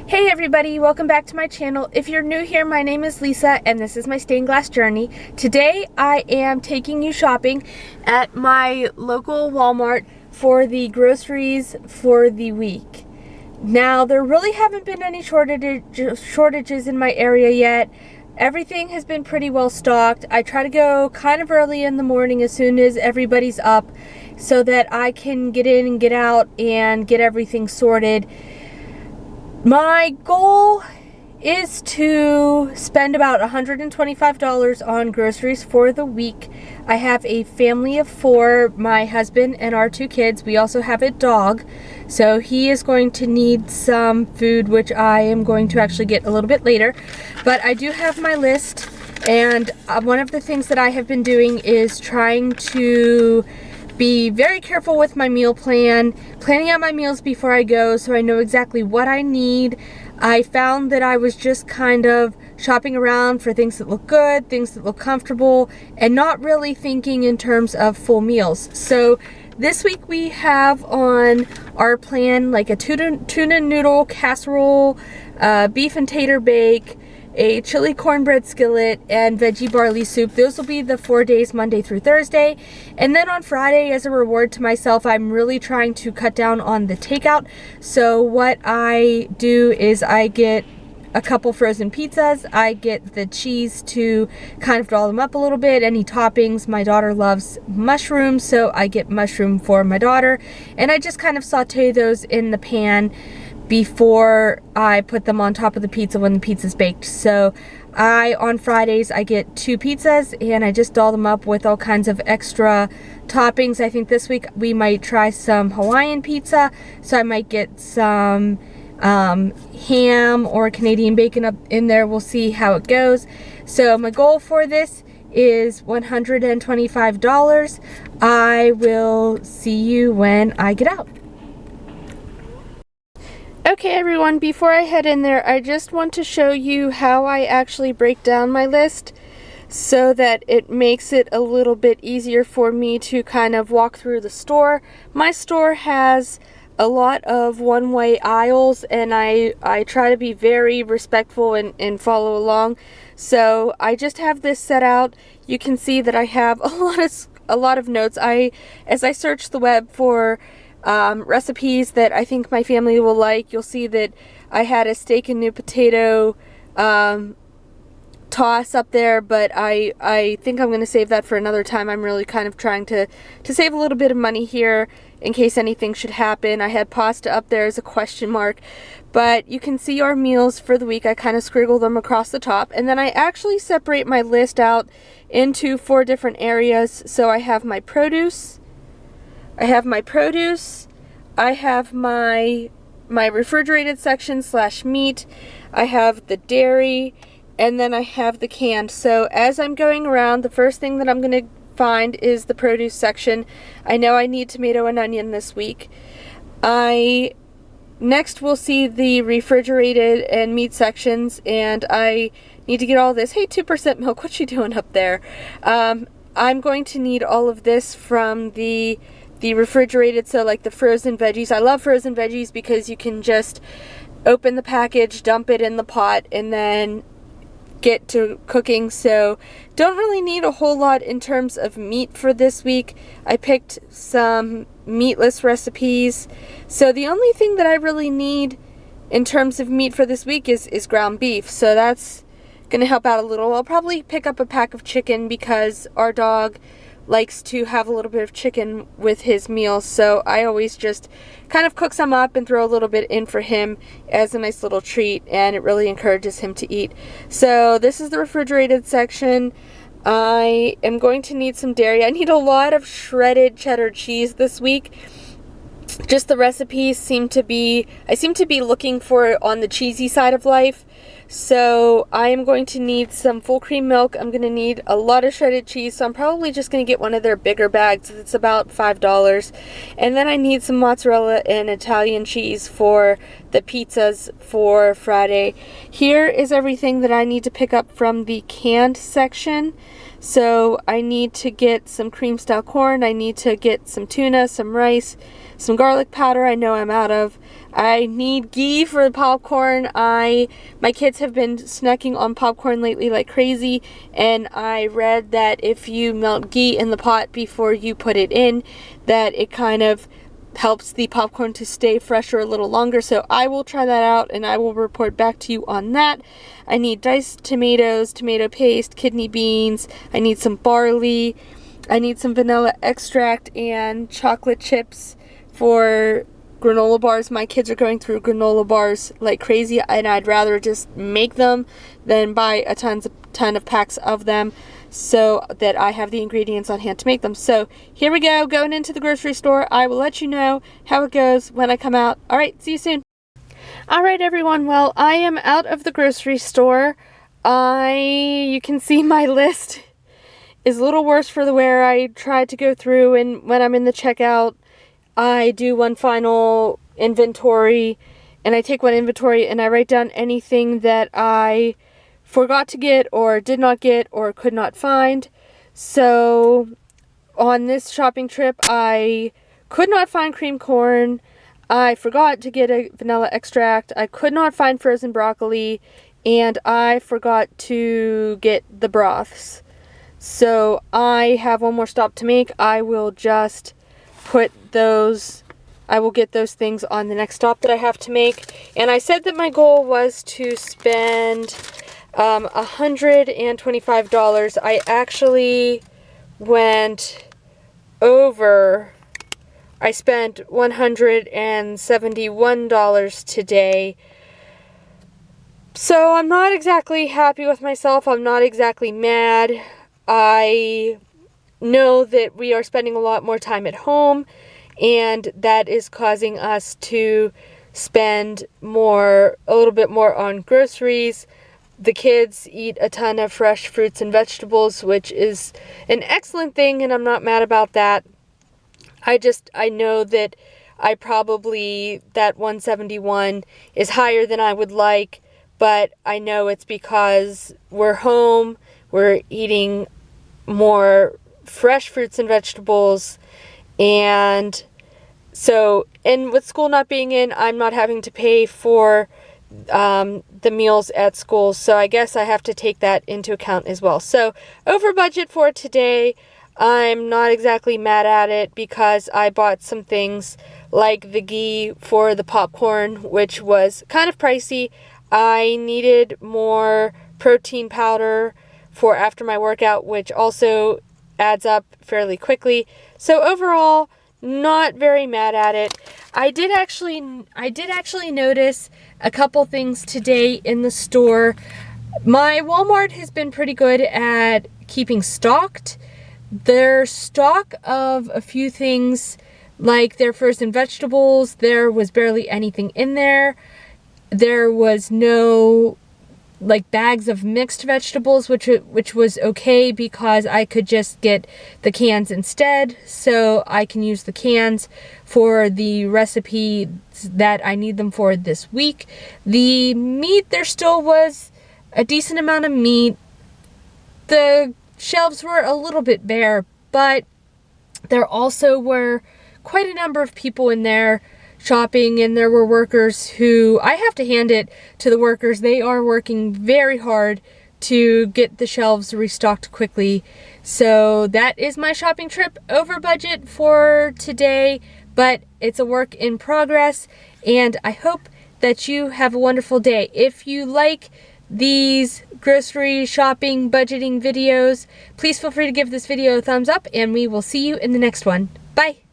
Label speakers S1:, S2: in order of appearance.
S1: Hey everybody, welcome back to my channel. If you're new here, my name is Lisa and this is my stained glass journey. Today I am taking you shopping at my local Walmart for the groceries for the week. Now, there really haven't been any shortages in my area yet. Everything has been pretty well stocked. I try to go kind of early in the morning as soon as everybody's up so that I can get in and get out and get everything sorted. My goal is to spend about $125 on groceries for the week. I have a family of 4, my husband and our 2 kids. We also have a dog, so he is going to need some food, which I am going to actually get a little bit later. But I do have my list, and one of the things that I have been doing is trying to be very careful with my meal plan, planning out my meals before I go so I know exactly what I need. I found that I was just kind of shopping around for things that look good, things that look comfortable, and not really thinking in terms of full meals. So this week we have on our plan like a tuna noodle casserole, beef and tater bake, a chili cornbread skillet, and veggie barley soup. Those will be the 4 days, Monday through Thursday. And then on Friday, as a reward to myself, I'm really trying to cut down on the takeout. So what I do is I get a couple frozen pizzas. I get the cheese to kind of doll them up a little bit. Any toppings. My daughter loves mushrooms, so I get mushroom for my daughter. And I just kind of saute those in the pan before I put them on top of the pizza when the pizza's baked. So on Fridays, I get 2 pizzas and I just doll them up with all kinds of extra toppings. I think this week we might try some Hawaiian pizza, so I might get some ham or Canadian bacon up in there. We'll see how it goes. So my goal for this is $125. I will see you when I get out. Okay everyone, before I head in there, I just want to show you how I actually break down my list so that it makes it a little bit easier for me to kind of walk through the store. My store has a lot of one-way aisles, and I try to be very respectful and follow along. So I just have this set out. You can see that I have a lot of notes. As I search the web for recipes that I think my family will like, you'll see that I had a steak and new potato toss up there, but I think I'm going to save that for another time. I'm really kind of trying to save a little bit of money here in case anything should happen. I had pasta up there as a question mark, but you can see our meals for the week. I kind of scribble them across the top, and then I actually separate my list out into 4 different areas. So I have my produce, I have my refrigerated section / meat, I have the dairy, and then I have the canned. So as I'm going around, the first thing that I'm going to find is the produce section. I know I need tomato and onion this week. Next we'll see the refrigerated and meat sections, and I need to get all this. Hey, 2% milk, what you doing up there? I'm going to need all of this from the refrigerated, so like the frozen veggies. I love frozen veggies because you can just open the package, dump it in the pot, and then get to cooking. So don't really need a whole lot in terms of meat for this week. I picked some meatless recipes. So the only thing that I really need in terms of meat for this week is ground beef. So that's going to help out a little. I'll probably pick up a pack of chicken because our dog likes to have a little bit of chicken with his meals, so I always just kind of cook some up and throw a little bit in for him as a nice little treat, and it really encourages him to eat. So this is the refrigerated section. I am going to need some dairy. I need a lot of shredded cheddar cheese this week. Just the recipes seem to be, I seem to be looking for it on the cheesy side of life. So I am going to need some full cream milk. I'm going to need a lot of shredded cheese, so I'm probably just going to get one of their bigger bags. It's about $5. And then I need some mozzarella and Italian cheese for the pizzas for Friday. Here is everything that I need to pick up from the canned section. So I need to get some cream style corn. I need to get some tuna, some rice, some garlic powder I know I'm out of. I need ghee for the popcorn. My kids have been snacking on popcorn lately like crazy, and I read that if you melt ghee in the pot before you put it in, that it kind of helps the popcorn to stay fresher a little longer. So I will try that out and I will report back to you on that. I need diced tomatoes, tomato paste, kidney beans. I need some barley. I need some vanilla extract and chocolate chips for granola bars. My kids are going through granola bars like crazy, and I'd rather just make them than buy a ton of packs of them, so that I have the ingredients on hand to make them. So here we go, going into the grocery store. I will let you know how it goes when I come out. All right, see you soon. All right, everyone. Well, I am out of the grocery store. You can see my list is a little worse for the wear. I tried to go through, and when I'm in the checkout, I do one final inventory, and I take one inventory and I write down anything that I forgot to get or did not get or could not find. So on this shopping trip, I could not find cream corn. I forgot to get a vanilla extract. I could not find frozen broccoli, and I forgot to get the broths. So I have one more stop to make. I will just I will get those things on the next stop that I have to make. And I said that my goal was to spend $125. I actually went over. I spent $171 today. So I'm not exactly happy with myself. I'm not exactly mad. I know that we are spending a lot more time at home, and that is causing us to spend a little bit more on groceries. The kids eat a ton of fresh fruits and vegetables, which is an excellent thing, and I'm not mad about that. I know that that 171 is higher than I would like, but I know it's because we're home, we're eating more fresh fruits and vegetables, and with school not being in, I'm not having to pay for the meals at school, so I guess I have to take that into account as well. So over budget for today. I'm not exactly mad at it because I bought some things like the ghee for the popcorn, which was kind of pricey. I needed more protein powder for after my workout, which also adds up fairly quickly. So overall, not very mad at it. I did actually notice a couple things today in the store. My Walmart has been pretty good at keeping stocked. Their stock of a few things, like their frozen vegetables, there was barely anything in there. There was no bags of mixed vegetables, which was okay because I could just get the cans instead, so I can use the cans for the recipe that I need them for this week. The meat, there still was a decent amount of meat. The shelves were a little bit bare, but there also were quite a number of people in there shopping, and there were workers who, I have to hand it to the workers, they are working very hard to get the shelves restocked quickly. So that is my shopping trip over budget for today, but it's a work in progress, and I hope that you have a wonderful day. If you like these grocery shopping budgeting videos, please feel free to give this video a thumbs up, and we will see you in the next one. Bye!